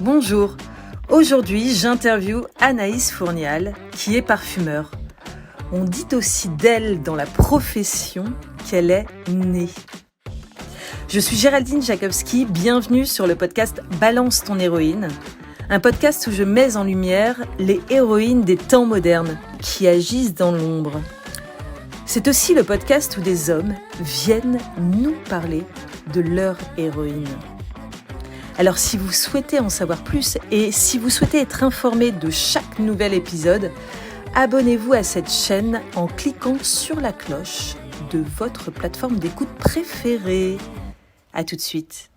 Bonjour, aujourd'hui j'interviewe Anaïs Fournial qui est parfumeur. On dit aussi d'elle dans la profession qu'elle est née. Je suis Géraldine Jakobski, bienvenue sur le podcast Balance ton héroïne, un podcast où je mets en lumière les héroïnes des temps modernes qui agissent dans l'ombre. C'est aussi le podcast où des hommes viennent nous parler de leur héroïne. Alors si vous souhaitez en savoir plus et si vous souhaitez être informé de chaque nouvel épisode, abonnez-vous à cette chaîne en cliquant sur la cloche de votre plateforme d'écoute préférée. À tout de suite.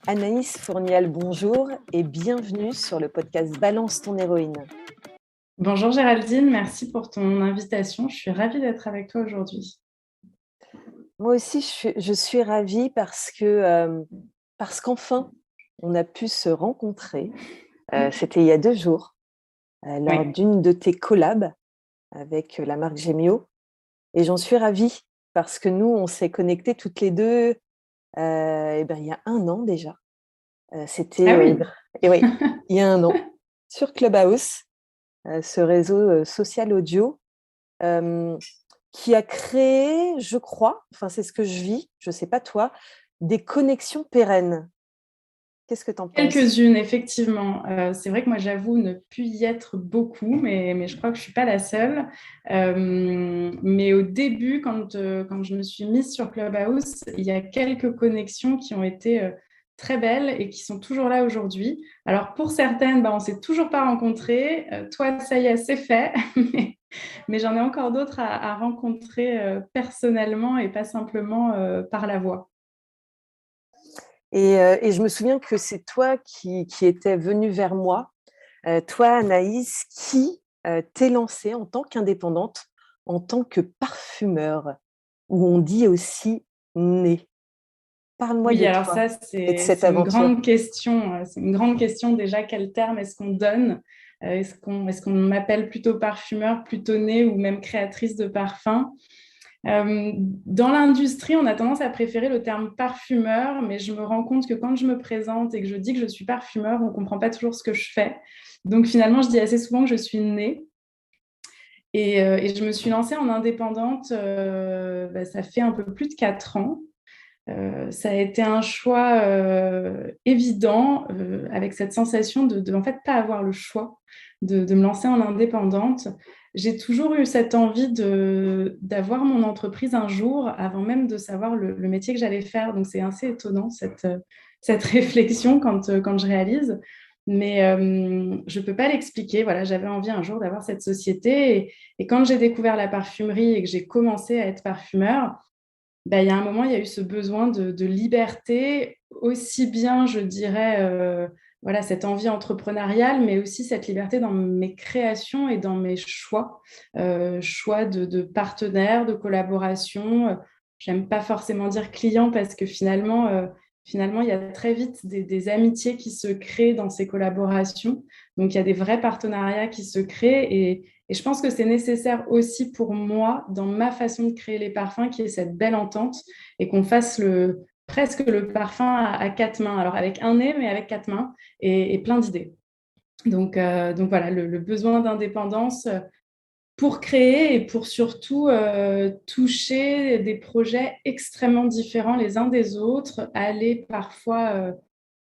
Anaïs Fournial, bonjour et bienvenue sur le podcast Balance ton héroïne. Bonjour Géraldine, merci pour ton invitation. Je suis ravie d'être avec toi aujourd'hui. Moi aussi, je suis ravie parce qu'enfin, on a pu se rencontrer. C'était il y a 2 jours, lors d'une de tes collabs avec la marque Gemio. Et j'en suis ravie parce que nous, on s'est connectés toutes les deux il y a 1 an déjà. C'était il y a 1 an, sur Clubhouse, ce réseau social audio. Qui a créé, je crois, enfin c'est ce que je vis, je ne sais pas toi, des connexions pérennes. Qu'est-ce que tu en penses ? Quelques-unes, effectivement. C'est vrai que moi, j'avoue ne plus y être beaucoup, mais je crois que je ne suis pas la seule. Mais au début, quand je me suis mise sur Clubhouse, il y a quelques connexions qui ont été très belles et qui sont toujours là aujourd'hui. Alors, pour certaines, on ne s'est toujours pas rencontrées. Toi, ça y est, c'est fait. Mais j'en ai encore d'autres à rencontrer personnellement et pas simplement par la voix. Et je me souviens que c'est toi qui étais venue vers moi, toi Anaïs, qui t'es lancée en tant qu'indépendante, en tant que parfumeur, où on dit aussi née. Parle-moi de alors toi ça, et de cette c'est une aventure. grande question. C'est une grande question déjà, quel terme est-ce qu'on donne ? Est-ce qu'on m'appelle plutôt parfumeur, plutôt née ou même créatrice de parfums ? Dans l'industrie, on a tendance à préférer le terme parfumeur, mais je me rends compte que quand je me présente et que je dis que je suis parfumeur, on ne comprend pas toujours ce que je fais. Donc finalement, je dis assez souvent que je suis née. Et je me suis lancée en indépendante, ça fait un peu plus de 4 ans. Ça a été un choix évident avec cette sensation de en fait pas avoir le choix de me lancer en indépendante. J'ai toujours eu cette envie d'avoir mon entreprise un jour avant même de savoir le métier que j'allais faire. Donc c'est assez étonnant cette réflexion quand je réalise. Mais je ne peux pas l'expliquer. Voilà, j'avais envie un jour d'avoir cette société. Et quand j'ai découvert la parfumerie et que j'ai commencé à être parfumeur, il y a un moment, il y a eu ce besoin de liberté, aussi bien, je dirais, cette envie entrepreneuriale, mais aussi cette liberté dans mes créations et dans mes choix, choix de partenaires, de collaboration. J'aime pas forcément dire client parce que finalement, il y a très vite des amitiés qui se créent dans ces collaborations. Donc, il y a des vrais partenariats qui se créent et je pense que c'est nécessaire aussi pour moi, dans ma façon de créer les parfums, qu'il y ait cette belle entente et qu'on fasse presque le parfum à 4 mains. Alors, avec un nez, mais avec 4 mains et plein d'idées. Donc voilà, le besoin d'indépendance pour créer et pour surtout toucher des projets extrêmement différents les uns des autres, aller parfois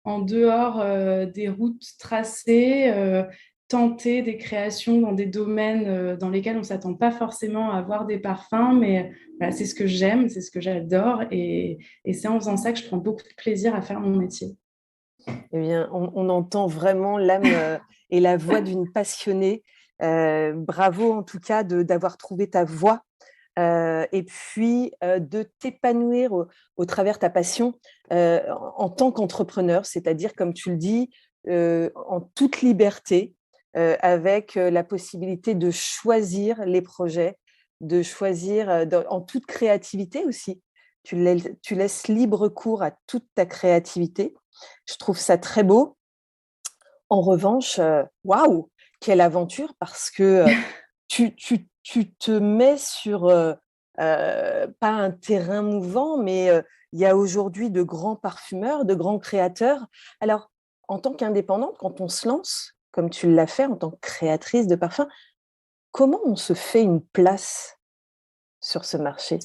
en dehors des routes tracées, tenter des créations dans des domaines dans lesquels on ne s'attend pas forcément à avoir des parfums, mais c'est ce que j'aime, c'est ce que j'adore et c'est en faisant ça que je prends beaucoup de plaisir à faire mon métier. Eh bien, on entend vraiment l'âme et la voix d'une passionnée. Bravo en tout cas d'avoir trouvé ta voix et puis de t'épanouir au travers de ta passion en tant qu'entrepreneur, c'est-à-dire, comme tu le dis, en toute liberté, avec la possibilité de choisir les projets, de choisir en toute créativité aussi. Tu laisses libre cours à toute ta créativité. Je trouve ça très beau. En revanche, waouh, quelle aventure parce que tu te mets sur pas un terrain mouvant, mais il y a aujourd'hui de grands parfumeurs, de grands créateurs. Alors, en tant qu'indépendante, quand on se lance, comme tu l'as fait en tant que créatrice de parfums, comment on se fait une place sur ce marché?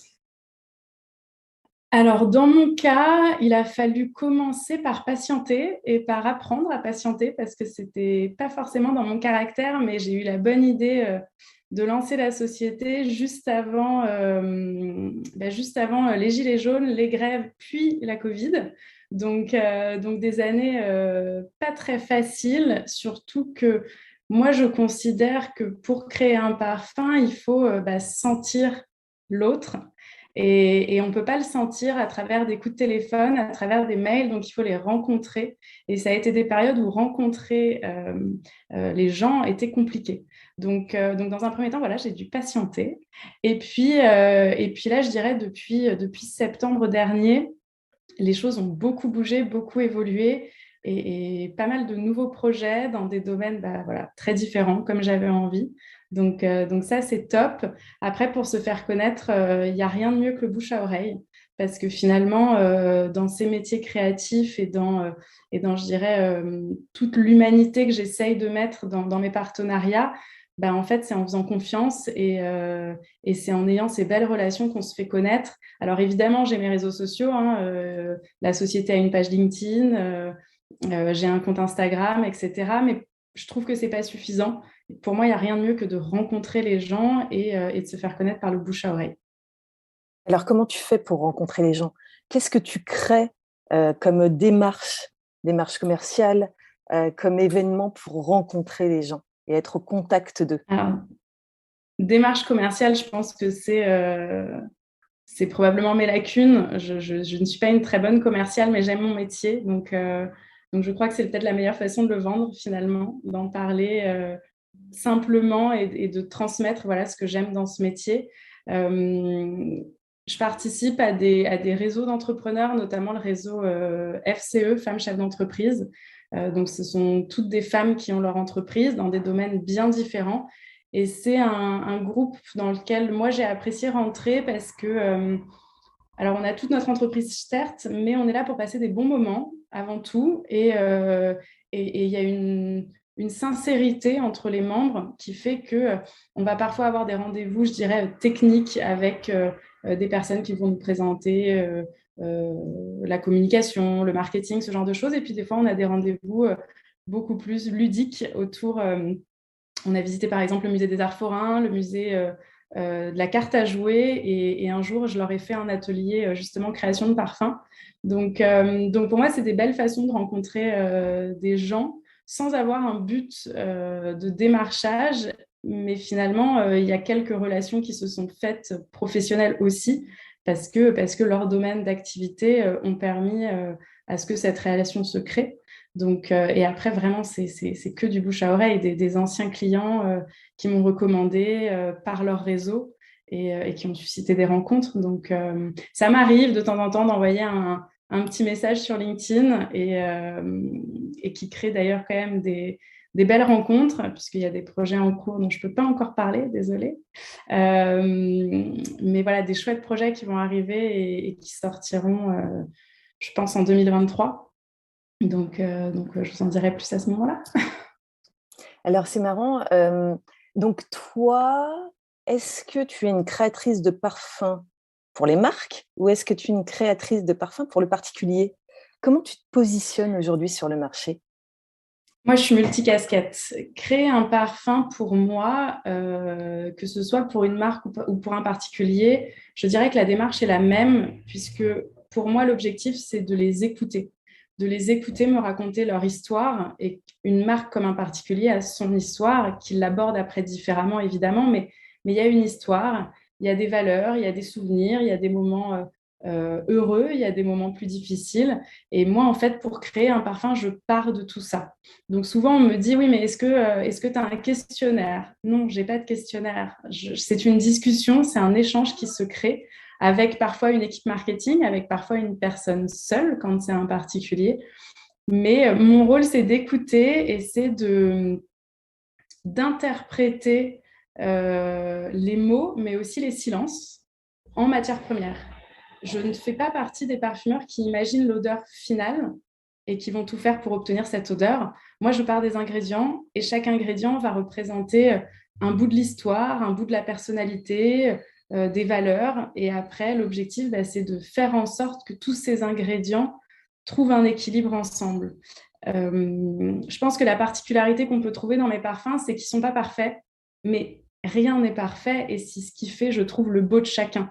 Alors, dans mon cas, il a fallu commencer par patienter et par apprendre à patienter parce que c'était pas forcément dans mon caractère, mais j'ai eu la bonne idée de lancer la société juste avant les gilets jaunes, les grèves, puis la Covid. Donc des années pas très faciles, surtout que moi, je considère que pour créer un parfum, il faut sentir l'autre. Et on ne peut pas le sentir à travers des coups de téléphone, à travers des mails, donc il faut les rencontrer. Et ça a été des périodes où rencontrer les gens était compliqué. Donc dans un premier temps, voilà, j'ai dû patienter. Et puis là, je dirais, depuis septembre dernier, les choses ont beaucoup bougé, beaucoup évolué et pas mal de nouveaux projets dans des domaines voilà, très différents, comme j'avais envie. Donc ça, c'est top. Après, pour se faire connaître, il n'y a rien de mieux que le bouche à oreille. Parce que finalement, dans ces métiers créatifs et dans je dirais, toute l'humanité que j'essaye de mettre dans mes partenariats, en fait, c'est en faisant confiance et c'est en ayant ces belles relations qu'on se fait connaître. Alors évidemment, j'ai mes réseaux sociaux, hein, la société a une page LinkedIn, j'ai un compte Instagram, etc. Mais je trouve que c'est pas suffisant. Pour moi, il n'y a rien de mieux que de rencontrer les gens et de se faire connaître par le bouche à oreille. Alors, comment tu fais pour rencontrer les gens? Qu'est-ce que tu crées comme démarche commerciale, comme événement pour rencontrer les gens et être au contact d'eux? Alors, démarche commerciale, je pense que c'est probablement mes lacunes. Je ne suis pas une très bonne commerciale, mais j'aime mon métier. Donc je crois que c'est peut-être la meilleure façon de le vendre finalement, d'en parler simplement et de transmettre voilà, ce que j'aime dans ce métier. Je participe à des réseaux d'entrepreneurs, notamment le réseau FCE, Femmes Chefs d'entreprise. Donc ce sont toutes des femmes qui ont leur entreprise dans des domaines bien différents. Et c'est un groupe dans lequel moi j'ai apprécié rentrer parce que, alors on a toute notre entreprise certes, mais on est là pour passer des bons moments avant tout. Et il y a une sincérité entre les membres qui fait que on va parfois avoir des rendez-vous, je dirais, techniques avec des personnes qui vont nous présenter la communication, le marketing, ce genre de choses. Et puis des fois, on a des rendez-vous beaucoup plus ludiques autour. On a visité par exemple le musée des Arts Forains, le musée de la carte à jouer et un jour je leur ai fait un atelier justement création de parfums. Donc pour moi c'est des belles façons de rencontrer des gens sans avoir un but de démarchage, mais finalement il y a quelques relations qui se sont faites professionnelles aussi parce que leurs domaines d'activité ont permis à ce que cette relation se crée. Et après, vraiment, c'est que du bouche à oreille, des anciens clients qui m'ont recommandé par leur réseau et qui ont suscité des rencontres. Donc, ça m'arrive de temps en temps d'envoyer un petit message sur LinkedIn et qui crée d'ailleurs quand même des belles rencontres, puisqu'il y a des projets en cours dont je ne peux pas encore parler, désolée. Mais voilà, des chouettes projets qui vont arriver et qui sortiront, je pense, en 2023. Donc, je vous en dirai plus à ce moment-là. Alors, c'est marrant. Donc, toi, est-ce que tu es une créatrice de parfums pour les marques ou est-ce que tu es une créatrice de parfums pour le particulier? Comment tu te positionnes aujourd'hui sur le marché? Moi, je suis multicasquette. Créer un parfum pour moi, que ce soit pour une marque ou pour un particulier, je dirais que la démarche est la même, puisque pour moi, l'objectif, c'est de les écouter. De les écouter me raconter leur histoire. Et une marque comme un particulier a son histoire, qu'il l'aborde après différemment, évidemment, mais il y a une histoire, il y a des valeurs, il y a des souvenirs, il y a des moments heureux, il y a des moments plus difficiles. Et moi, en fait, pour créer un parfum, je pars de tout ça. Donc souvent, on me dit, oui, mais est-ce que tu as un questionnaire? Non, j'ai pas de questionnaire. C'est une discussion, c'est un échange qui se crée avec parfois une équipe marketing, avec parfois une personne seule quand c'est un particulier. Mais mon rôle, c'est d'écouter et c'est d'interpréter les mots, mais aussi les silences en matière première. Je ne fais pas partie des parfumeurs qui imaginent l'odeur finale et qui vont tout faire pour obtenir cette odeur. Moi, je pars des ingrédients et chaque ingrédient va représenter un bout de l'histoire, un bout de la personnalité, des valeurs. Et après, l'objectif, c'est de faire en sorte que tous ces ingrédients trouvent un équilibre ensemble. Je pense que la particularité qu'on peut trouver dans mes parfums, c'est qu'ils ne sont pas parfaits, mais rien n'est parfait et c'est ce qui fait, je trouve, le beau de chacun.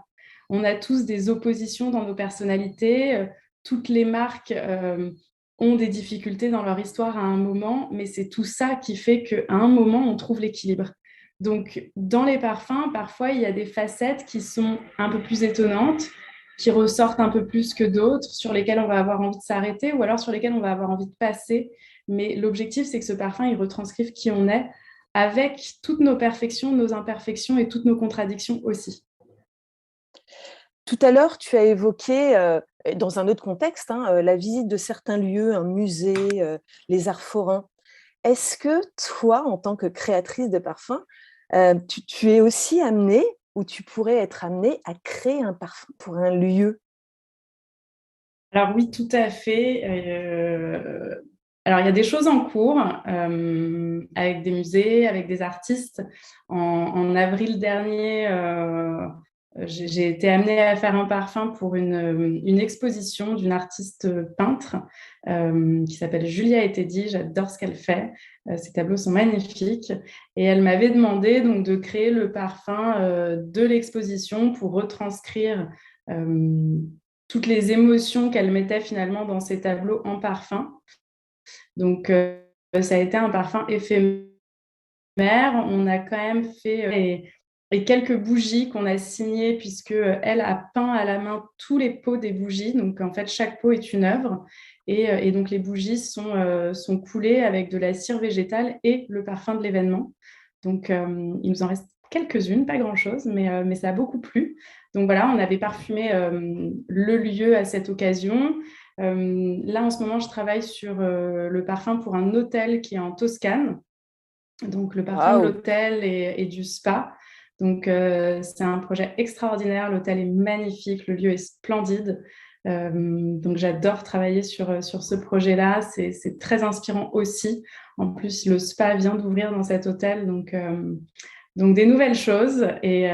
On a tous des oppositions dans nos personnalités. Toutes les marques ont des difficultés dans leur histoire à un moment, mais c'est tout ça qui fait qu'à un moment, on trouve l'équilibre. Donc, dans les parfums, parfois, il y a des facettes qui sont un peu plus étonnantes, qui ressortent un peu plus que d'autres, sur lesquelles on va avoir envie de s'arrêter ou alors sur lesquelles on va avoir envie de passer. Mais l'objectif, c'est que ce parfum, il retranscrive qui on est avec toutes nos perfections, nos imperfections et toutes nos contradictions aussi. Tout à l'heure, tu as évoqué, dans un autre contexte, la visite de certains lieux, un musée, les arts forains. Est-ce que toi, en tant que créatrice de parfums, tu es aussi amenée ou tu pourrais être amenée à créer un parfum pour un lieu? Alors oui, tout à fait. Alors il y a des choses en cours avec des musées, avec des artistes. En avril dernier, j'ai été amenée à faire un parfum pour une exposition d'une artiste peintre qui s'appelle Julia et Teddy. J'adore ce qu'elle fait. Ses tableaux sont magnifiques. Et elle m'avait demandé donc de créer le parfum de l'exposition pour retranscrire toutes les émotions qu'elle mettait finalement dans ses tableaux en parfum. Donc, ça a été un parfum éphémère. On a quand même fait et quelques bougies qu'on a signées puisque elle a peint à la main tous les pots des bougies. Donc, en fait, chaque pot est une œuvre. Et donc, les bougies sont coulées avec de la cire végétale et le parfum de l'événement. Donc, il nous en reste quelques-unes, pas grand-chose, mais ça a beaucoup plu. Donc voilà, on avait parfumé le lieu à cette occasion. Là, en ce moment, je travaille sur le parfum pour un hôtel qui est en Toscane. Donc, le parfum de Waouh! l'hôtel et du spa. Donc, c'est un projet extraordinaire. L'hôtel est magnifique, le lieu est splendide. Donc, j'adore travailler sur ce projet-là. C'est très inspirant aussi. En plus, le spa vient d'ouvrir dans cet hôtel. Donc des nouvelles choses. Et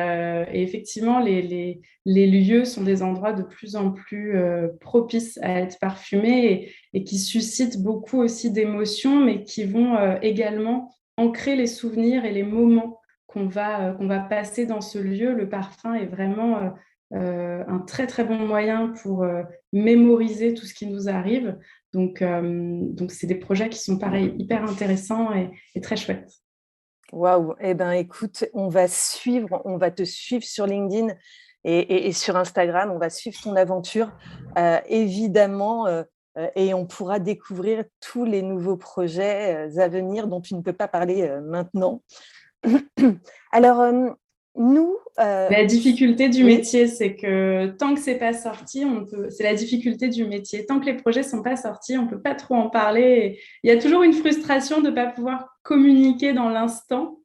effectivement, les lieux sont des endroits de plus en plus propices à être parfumés et qui suscitent beaucoup aussi d'émotions, mais qui vont également ancrer les souvenirs et les moments qu'on va passer dans ce lieu. Le parfum est vraiment un très, très bon moyen pour mémoriser tout ce qui nous arrive. Donc c'est des projets qui sont pareils, hyper intéressants et très chouettes. Waouh! Eh ben, écoute, on va te suivre sur LinkedIn et sur Instagram. On va suivre ton aventure, évidemment, et on pourra découvrir tous les nouveaux projets, à venir dont tu ne peux pas parler, maintenant. Alors, nous, La difficulté du oui? métier, c'est que tant que c'est pas sorti, c'est la difficulté du métier. Tant que les projets sont pas sortis, on peut pas trop en parler. Il y a toujours une frustration de ne pas pouvoir communiquer dans l'instant.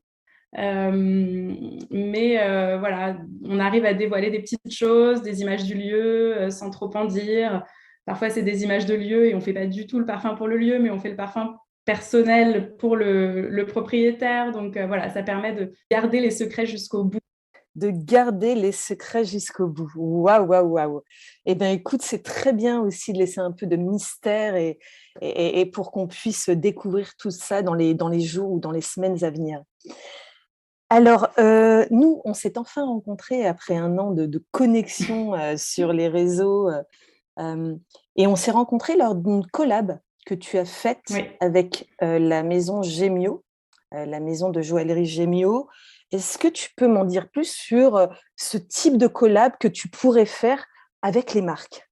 Mais voilà, on arrive à dévoiler des petites choses, des images du lieu, sans trop en dire. Parfois, c'est des images de lieu et on fait pas du tout le parfum pour le lieu, mais on fait le parfum personnel pour le propriétaire. Donc voilà, ça permet de garder les secrets jusqu'au bout. De garder les secrets jusqu'au bout. Waouh, waouh, waouh! Eh bien, écoute, c'est très bien aussi de laisser un peu de mystère et pour qu'on puisse découvrir tout ça dans les jours ou dans les semaines à venir. Alors, nous, on s'est enfin rencontrés après un an de connexion, sur les réseaux, et on s'est rencontrés lors d'une collab que tu as faite Oui. avec, la maison Gemio, la maison de joaillerie Gemio. Est-ce que tu peux m'en dire plus sur, ce type de collab que tu pourrais faire avec les marques?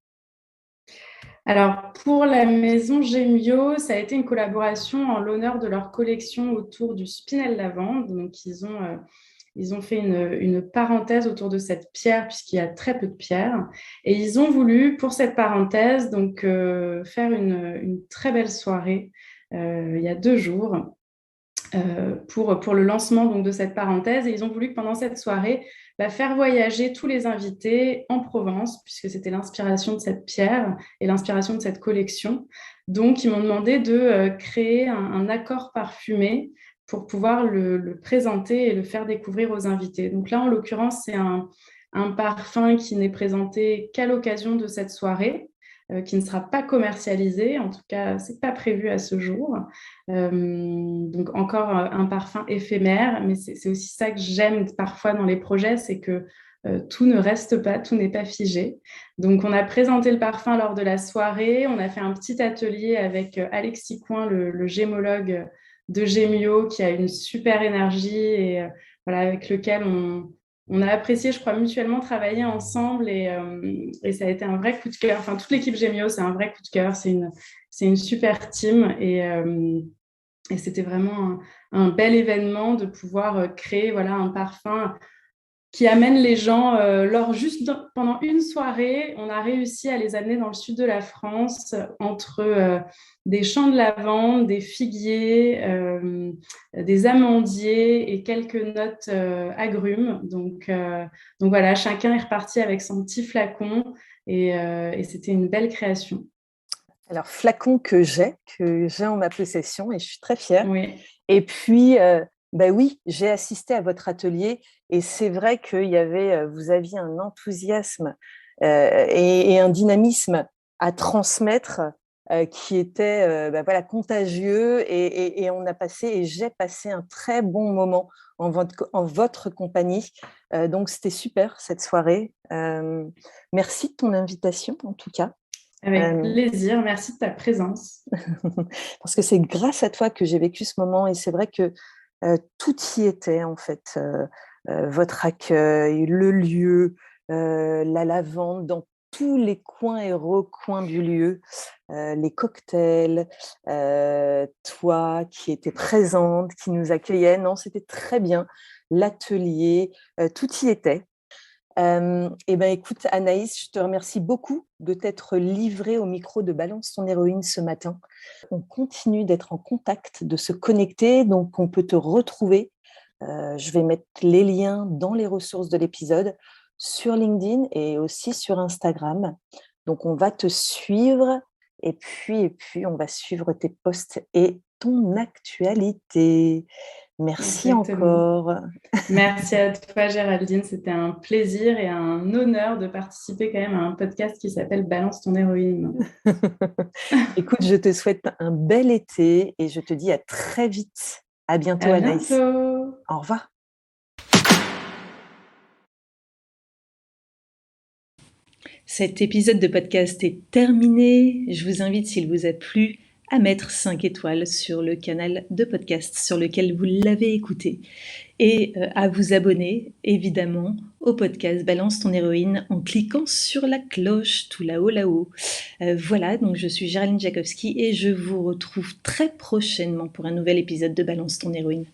Alors, pour la maison Gemio, ça a été une collaboration en l'honneur de leur collection autour du Spinel Lavande. Donc, ils ont fait une parenthèse autour de cette pierre, puisqu'il y a très peu de pierres. Et ils ont voulu, pour cette parenthèse, donc, faire une très belle soirée il y a 2 jours pour le lancement donc, de cette parenthèse. Et ils ont voulu que pendant cette soirée, faire voyager tous les invités en Provence, puisque c'était l'inspiration de cette pierre et l'inspiration de cette collection. Donc, ils m'ont demandé de créer un accord parfumé pour pouvoir le présenter et le faire découvrir aux invités. Donc là, en l'occurrence, c'est un parfum qui n'est présenté qu'à l'occasion de cette soirée, qui ne sera pas commercialisé. En tout cas, ce n'est pas prévu à ce jour. Donc encore un parfum éphémère, mais c'est aussi ça que j'aime parfois dans les projets, c'est que tout ne reste pas, tout n'est pas figé. Donc on a présenté le parfum lors de la soirée, on a fait un petit atelier avec Alexis Coin, le gémologue de Gémio, qui a une super énergie et voilà, avec lequel on a apprécié, je crois, mutuellement travailler ensemble et ça a été un vrai coup de cœur. Enfin, toute l'équipe Gémio, c'est un vrai coup de cœur, c'est une super team et c'était vraiment un bel événement de pouvoir créer voilà, un parfum qui amène les gens, pendant une soirée, on a réussi à les amener dans le sud de la France, entre des champs de lavande, des figuiers, des amandiers et quelques notes agrumes. Donc voilà, chacun est reparti avec son petit flacon et c'était une belle création. Alors, flacon que j'ai en ma possession et je suis très fière. Oui. Et puis, oui, j'ai assisté à votre atelier et c'est vrai que vous aviez un enthousiasme et un dynamisme à transmettre qui était contagieux et on a passé et j'ai passé un très bon moment en votre compagnie. Donc, c'était super cette soirée. Merci de ton invitation en tout cas. Avec plaisir, merci de ta présence. Parce que c'est grâce à toi que j'ai vécu ce moment et c'est vrai que tout y était en fait. Votre accueil, le lieu, la lavande dans tous les coins et recoins du lieu, les cocktails, toi qui étais présente, qui nous accueillais. Non, c'était très bien. L'atelier, tout y était. Écoute, Anaïs, je te remercie beaucoup de t'être livrée au micro de Balance ton héroïne ce matin. On continue d'être en contact, de se connecter, donc on peut te retrouver. Je vais mettre les liens dans les ressources de l'épisode sur LinkedIn et aussi sur Instagram. Donc on va te suivre et puis on va suivre tes posts et ton actualité. Merci Exactement. encore. Merci à toi, Géraldine. C'était un plaisir et un honneur de participer quand même à un podcast qui s'appelle Balance ton héroïne. Écoute, je te souhaite un bel été et je te dis à très vite. À bientôt, À Anaïs. bientôt. Au revoir. Cet épisode de podcast est terminé. Je vous invite, s'il vous a plu, à mettre 5 étoiles sur le canal de podcast sur lequel vous l'avez écouté et à vous abonner, évidemment, au podcast Balance ton héroïne en cliquant sur la cloche tout là-haut. Voilà, donc je suis Géraldine Jakowski et je vous retrouve très prochainement pour un nouvel épisode de Balance ton héroïne.